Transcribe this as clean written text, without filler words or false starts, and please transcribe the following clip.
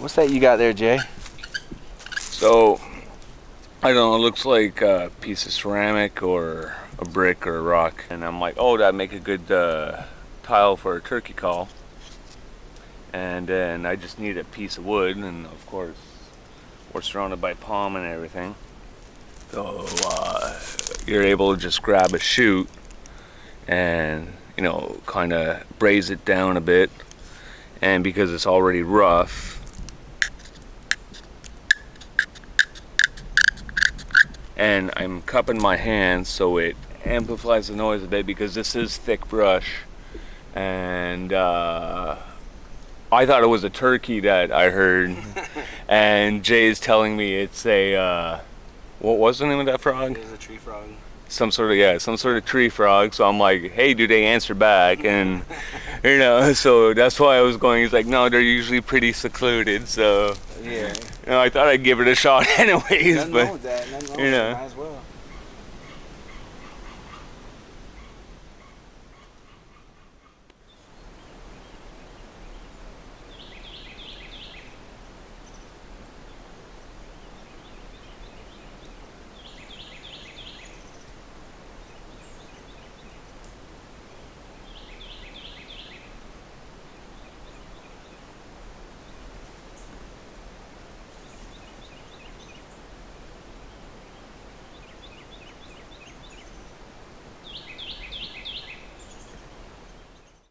What's that you got there, Jay? So, I don't know, it looks like a piece of ceramic or a brick or a rock. And I'm like, oh, that'd make a good tile for a turkey call. And then I just need a piece of wood, and of course, we're surrounded by palm and everything. So, you're able to just grab a shoot and, you know, kind of braise it down a bit. And because it's already rough, and I'm cupping my hands so it amplifies the noise a bit, because this is thick brush. And I thought it was a turkey that I heard, and Jay's telling me it's a what was the name of that frog? It was a tree frog. Some sort of tree frog. So I'm like, hey, do they answer back? And you know, so that's why I was going. He's like, no, they're usually pretty secluded. So Yeah. you know, I thought I'd give it a shot anyways. Nothing But wrong with that. Nothing wrong you with know. it. Might as well.